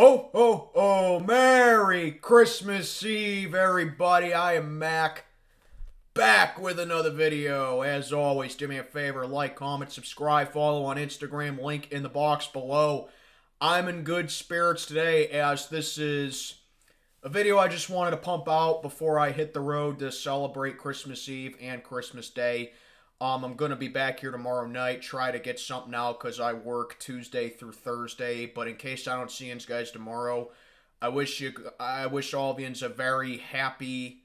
Ho, ho, ho, Merry Christmas Eve, everybody. I am Mac, back with another video. As always, do me a favor, like, comment, subscribe, follow on Instagram, link in the box below. I'm in good spirits today as this is a video I just wanted to pump out before I hit the road to celebrate Christmas Eve and Christmas Day. I'm going to be back here tomorrow night, try to get something out because I work Tuesday through Thursday. But in case I don't see you guys tomorrow, I wish all of you a very happy,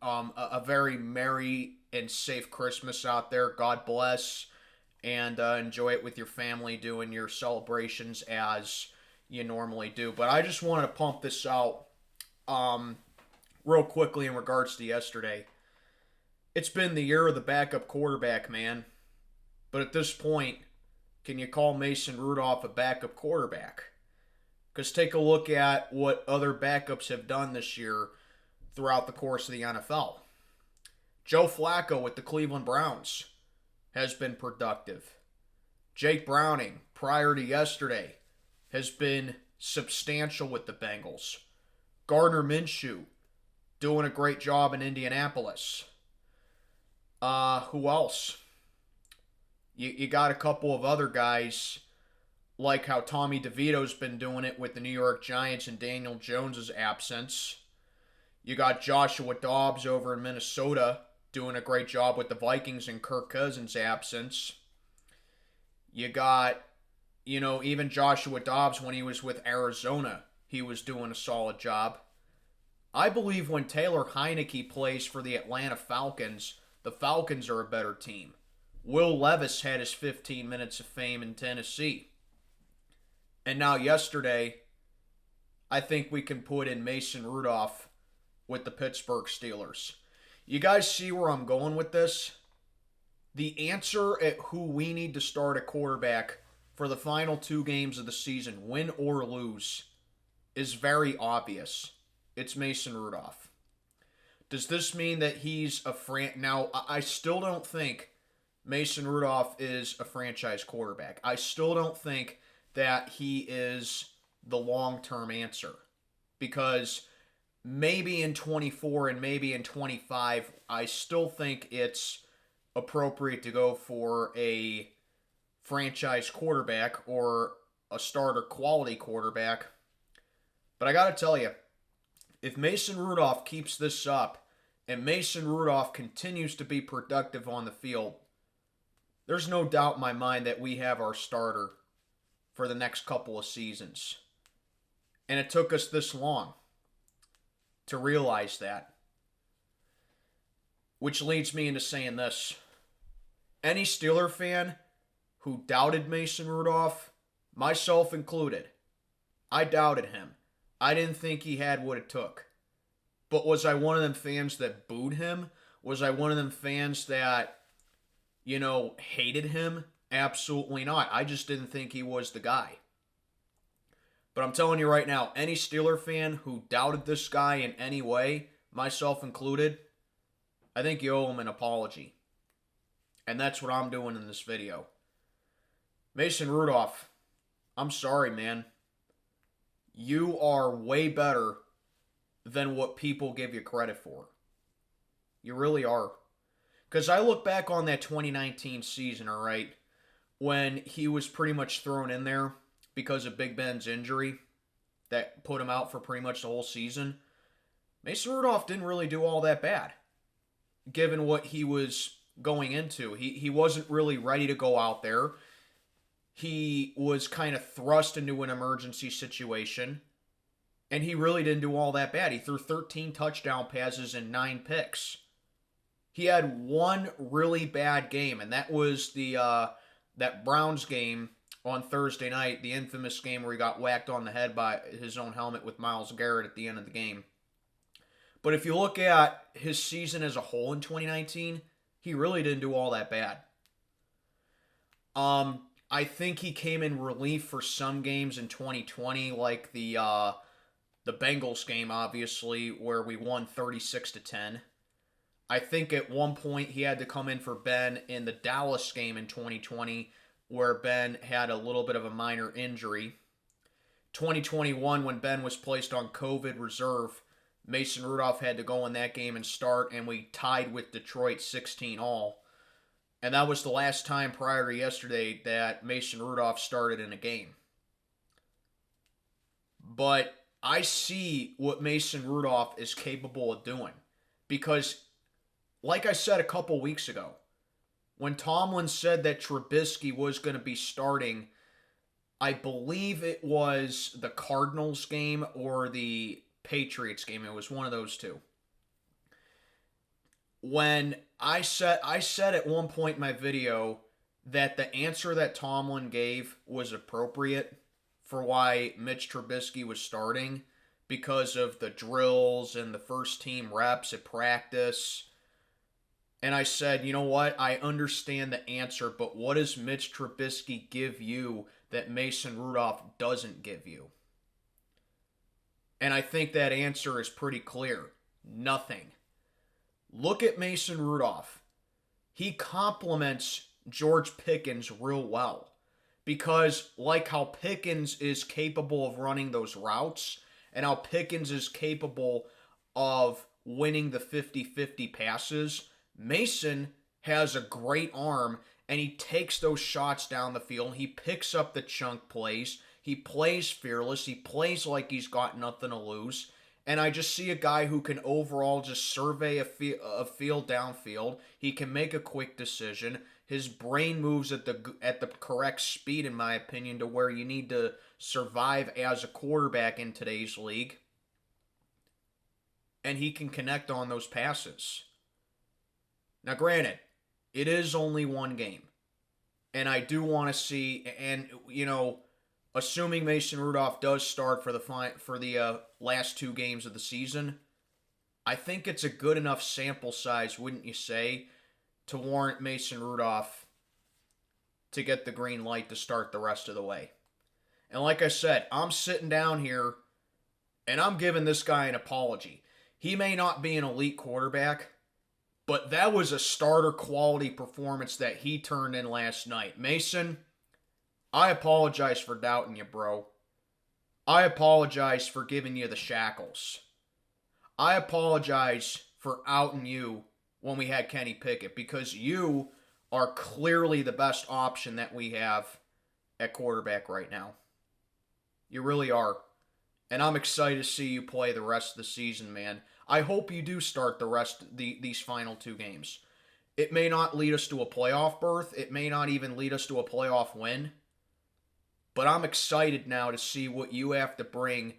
a very merry and safe Christmas out there. God bless, and enjoy it with your family, doing your celebrations as you normally do. But I just wanted to pump this out real quickly in regards to yesterday. It's been the year of the backup quarterback, man. But at this point, can you call Mason Rudolph a backup quarterback? Because take a look at what other backups have done this year throughout the course of the NFL. Joe Flacco with the Cleveland Browns has been productive. Jake Browning, prior to yesterday, has been substantial with the Bengals. Gardner Minshew, doing a great job in Indianapolis. Who else? You got a couple of other guys, like how Tommy DeVito's been doing it with the New York Giants in Daniel Jones' absence. You got Joshua Dobbs over in Minnesota doing a great job with the Vikings in Kirk Cousins' absence. You got, even Joshua Dobbs when he was with Arizona, he was doing a solid job. I believe when Taylor Heineke plays for the Atlanta Falcons, the Falcons are a better team. Will Levis had his 15 minutes of fame in Tennessee. And now yesterday, I think we can put in Mason Rudolph with the Pittsburgh Steelers. You guys see where I'm going with this? The answer at who we need to start at quarterback for the final 2 games of the season, win or lose, is very obvious. It's Mason Rudolph. Does this mean that he's Now, I still don't think Mason Rudolph is a franchise quarterback. I still don't think that he is the long-term answer. Because maybe in 24 and maybe in 25, I still think it's appropriate to go for a franchise quarterback or a starter quality quarterback. But I got to tell you, if Mason Rudolph keeps this up and Mason Rudolph continues to be productive on the field, there's no doubt in my mind that we have our starter for the next couple of seasons. And it took us this long to realize that. Which leads me into saying this. Any Steeler fan who doubted Mason Rudolph, myself included, I doubted him. I didn't think he had what it took. But was I one of them fans that booed him? Was I one of them fans that, hated him? Absolutely not. I just didn't think he was the guy. But I'm telling you right now, any Steeler fan who doubted this guy in any way, myself included, I think you owe him an apology. And that's what I'm doing in this video. Mason Rudolph, I'm sorry, man. You are way better than what people give you credit for. You really are. Because I look back on that 2019 season, all right, when he was pretty much thrown in there because of Big Ben's injury that put him out for pretty much the whole season. Mason Rudolph didn't really do all that bad, given what he was going into. He wasn't really ready to go out there. He was kind of thrust into an emergency situation, and he really didn't do all that bad. He threw 13 touchdown passes and 9 picks. He had one really bad game, and that was that Browns game on Thursday night, the infamous game where he got whacked on the head by his own helmet with Myles Garrett at the end of the game. But if you look at his season as a whole in 2019, he really didn't do all that bad. I think he came in relief for some games in 2020, like the Bengals game, obviously, where we won 36-10. I think at one point he had to come in for Ben in the Dallas game in 2020, where Ben had a little bit of a minor injury. 2021, when Ben was placed on COVID reserve, Mason Rudolph had to go in that game and start, and we tied with Detroit 16-all. And that was the last time prior to yesterday that Mason Rudolph started in a game. But I see what Mason Rudolph is capable of doing. Because, like I said a couple weeks ago, when Tomlin said that Trubisky was going to be starting, I believe it was the Cardinals game or the Patriots game. It was one of those two. When I said at one point in my video that the answer that Tomlin gave was appropriate for why Mitch Trubisky was starting, because of the drills and the first team reps at practice. And I said, you know what? I understand the answer, but what does Mitch Trubisky give you that Mason Rudolph doesn't give you? And I think that answer is pretty clear. Nothing. Look at Mason Rudolph. He complements George Pickens real well. Because like how Pickens is capable of running those routes, and how Pickens is capable of winning the 50-50 passes, Mason has a great arm, and he takes those shots down the field. He picks up the chunk plays. He plays fearless. He plays like he's got nothing to lose. And I just see a guy who can overall just survey a field downfield. He can make a quick decision. His brain moves at the correct speed, in my opinion, to where you need to survive as a quarterback in today's league. And he can connect on those passes. Now, granted, it is only one game. And I do want to see, and, you know, assuming Mason Rudolph does start for the last two games of the season, I think it's a good enough sample size, wouldn't you say, to warrant Mason Rudolph to get the green light to start the rest of the way. And like I said, I'm sitting down here and I'm giving this guy an apology. He may not be an elite quarterback, but that was a starter quality performance that he turned in last night. Mason, I apologize for doubting you, bro. I apologize for giving you the shackles. I apologize for outing you when we had Kenny Pickett, because you are clearly the best option that we have at quarterback right now. You really are. And I'm excited to see you play the rest of the season, man. I hope you do start these final two games. It may not lead us to a playoff berth. It may not even lead us to a playoff win. But I'm excited now to see what you have to bring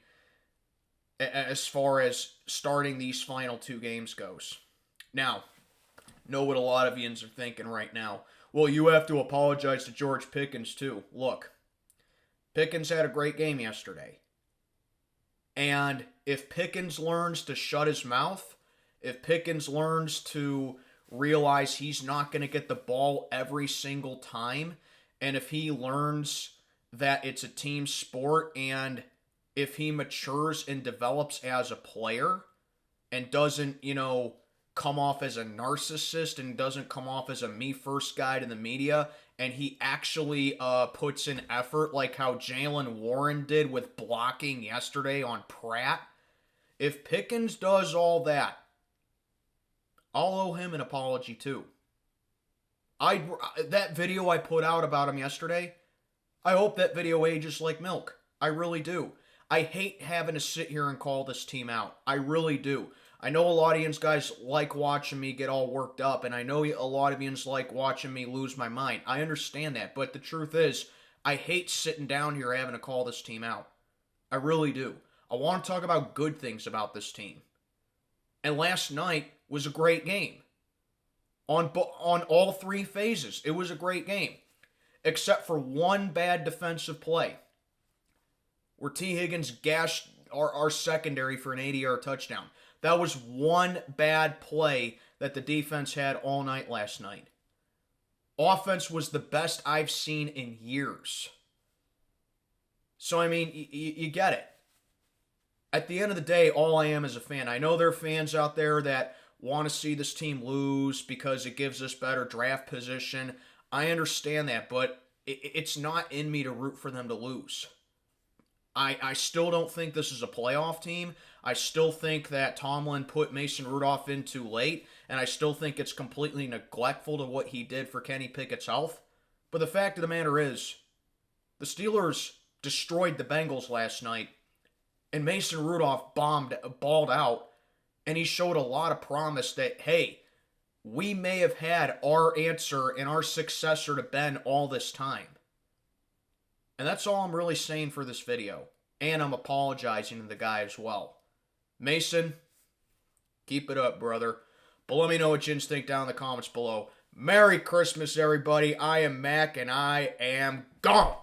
as far as starting these final two games goes. Now, know what a lot of yins are thinking right now. Well, you have to apologize to George Pickens too. Look, Pickens had a great game yesterday. And if Pickens learns to shut his mouth, if Pickens learns to realize he's not going to get the ball every single time, and if he learns that it's a team sport, and if he matures and develops as a player and doesn't, come off as a narcissist and doesn't come off as a me-first guy to the media, and he actually puts in effort like how Jalen Warren did with blocking yesterday on Pratt. If Pickens does all that, I'll owe him an apology too. That video I put out about him yesterday, I hope that video ages like milk. I really do. I hate having to sit here and call this team out. I really do. I know a lot of you guys like watching me get all worked up, and I know a lot of you like watching me lose my mind. I understand that, but the truth is, I hate sitting down here having to call this team out. I really do. I want to talk about good things about this team. And last night was a great game. On all three phases, it was a great game. Except for one bad defensive play, where T. Higgins gashed our secondary for an 80-yard touchdown. That was one bad play that the defense had all night last night. Offense was the best I've seen in years. So, I mean, you get it. At the end of the day, all I am is a fan. I know there are fans out there that want to see this team lose because it gives us better draft position. I understand that, but it's not in me to root for them to lose. I still don't think this is a playoff team. I still think that Tomlin put Mason Rudolph in too late, and I still think it's completely neglectful to what he did for Kenny Pickett's health. But the fact of the matter is, the Steelers destroyed the Bengals last night, and Mason Rudolph balled out, and he showed a lot of promise that, hey, we may have had our answer and our successor to Ben all this time. And that's all I'm really saying for this video. And I'm apologizing to the guy as well. Mason, keep it up, brother. But let me know what you think down in the comments below. Merry Christmas, everybody. I am Mac, and I am gone.